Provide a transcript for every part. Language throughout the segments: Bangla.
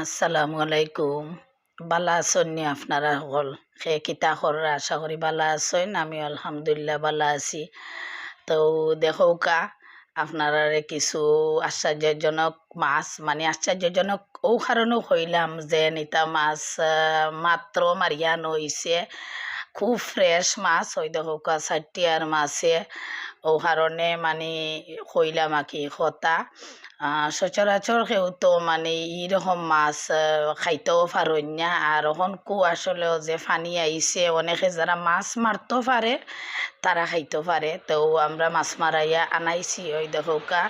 আসসালামু আলাইকুম। বালা আছেননি আপনারা সকল? সে কিতা করার আশা করি বালা আছেন। আমি আলহামদুলিল্লাহ বালা আছি। তো দেখৌকা আপনারা কিছু আশ্চর্যজনক মাছ মানে আশ্চর্যজনক ও কারণেও হইলাম যে নিতা মাছ মাত্র মারিয়া নইছে, খুব ফ্রেশ মাছ ওই দেখৌকা চারটিয়ার মাছে ও কারণে মানে হইলাম আর কি কথা। সচরাচর কেউ তো মানে এইরকম মাছ খাইতেও পারেন না। আর এখন কু আসলেও যে ফানি আইছে, অনেকে যারা মাছ মারতেও পারে তারা খাইতে পারে। তো আমরা মাছ মারাইয়া আনাইছি। ওই দেখোকা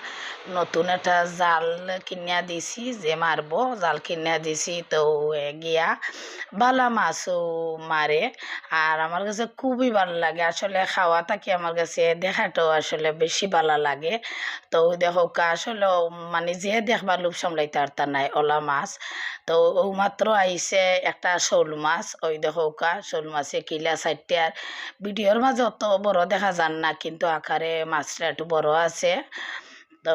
নতুন একটা জাল কিনিয়া দিছি, যে মারবো জাল কিনিয়া দিছি। তো গিয়া বালা মাছও মারে। আর আমার কাছে খুবই ভালো লাগে আসলে খাওয়া থাকি, আমার কাছে দেখাটাও আসলে বেশি ভালো লাগে। তো ওই দেখোকা আসলে মানে যে দেখবা লোভ সামলাইতে আর তা নাই ওলা মাছ। তো ও মাত্র আইছে একটা শোল মাছ, ওই দেখোকা শোল মাছে কিলা চারটে। আর ভিডিওর মাঝে অত বড় দেখা যান না, কিন্তু আকারে মাছটা একটু বড় আছে। তো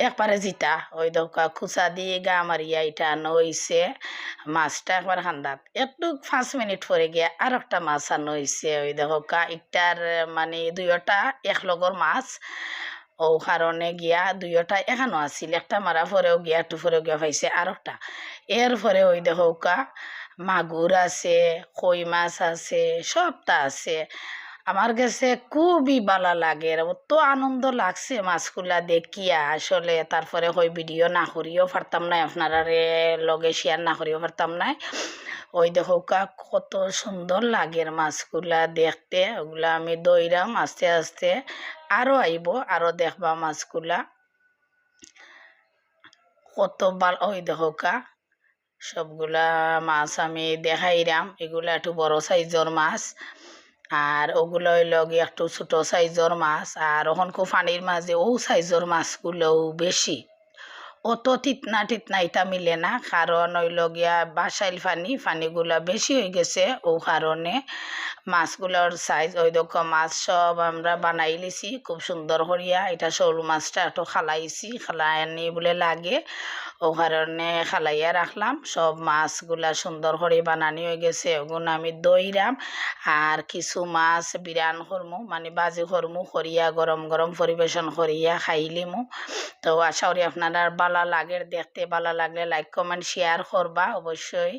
একবারে জিতা ওই দোকা খুচা দিয়ে গা মারিয়া এটা আনো হইছে। মাছটা একবার খান্দাত একটু 5 মিনিট পরে গিয়া আর একটা মাছ আনো হইছে। ওই দোকা একটার মানে দুইটা এক লগর মাছ, ও কারণে গিয়া দুইটা এখানো আছিল। একটা মারা পরেও গিয়া একটু পরেও গিয়া পাইছে আর একটা। এরপরে ওই দোকা মাগুর আছে, কই মাছ আছে, সবটা আছে। আমার কাছে খুবই ভালো লাগে, অত আনন্দ লাগছে মাছগুলা দেখিয়া আসলে। তারপরে ওই ভিডিও না করিও পারতাম না, আপনারা লগে শেয়ার না করিও পারতাম না। ওই দেখো কত সুন্দর লাগে মাছগুলা দেখতে। ওগুলা আমি দইরাম আস্তে আস্তে, আরো আইব আরো দেখবা মাছগুলা কত ভাল। ওই দেখো সবগুলা মাছ আমি দেখাইরাম। এগুলা একটু বড় সাইজের মাছ, আর ওগুলো হইল গিয়ে একটু ছোট সাইজের মাছ। আর ওখান খুব পানির মাঝে ও সাইজের মাছগুলোও বেশি, অত টিতনা টিতনা এটা মিলে না। কারণ হইল গিয়া বাসাইল পানিগুলা বেশি হয়ে গেছে, ও কারণে মাছগুলোর সাইজ ওই দেখো। মাছ সব আমরা বানাই লিছি খুব সুন্দর করিয়া। এটা শোল মাছটা একটু খালাইছি, খালাইনি বলে লাগে, ও কারণে খালাইয়া রাখলাম। সব মাছগুলা সুন্দর করে বানানি হয়ে গেছে, ওগুলো আমি দইরাম। আর কিছু মাছ বিরান করমু মানে বাজি করমু করিয়া গরম গরম পরিবেশন করিয়া খাইলিমু। তো আশা করি আপনারা ভালো লাগে, দেখতে ভালো লাগলে লাইক কমেন্ট শেয়ার করবা অবশ্যই।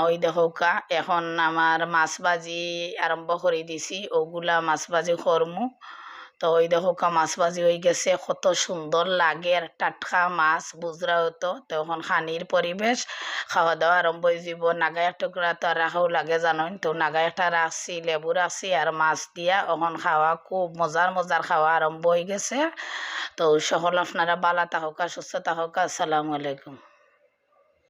ওই দেখোকা এখন আমার মাছ ভাজি আরম্ভ করে দিছি, ওগুলা মাছ ভাজি করমু। তো ওই দেখোকা মাছ ভাজি হয়ে গেছে, কত সুন্দর লাগে। আর টাটকা মাছ বুঝরা হতো তখন খানির পরিবেশ, খাওয়া দাওয়া আরম্ভ হয়ে যাব। নাগায় টুকরা তো রাখাও লাগে জানেন, তো নাগায় একটা রাখছি, লেবু রাখছি আর মাছ দিয়া এখন খাওয়া খুব মজার মজার খাওয়া আরম্ভ হয়ে গেছে। তো সকল আপনারা ভালো থাকুক, সুস্থ থাকুক। আসসালামু আলাইকুম।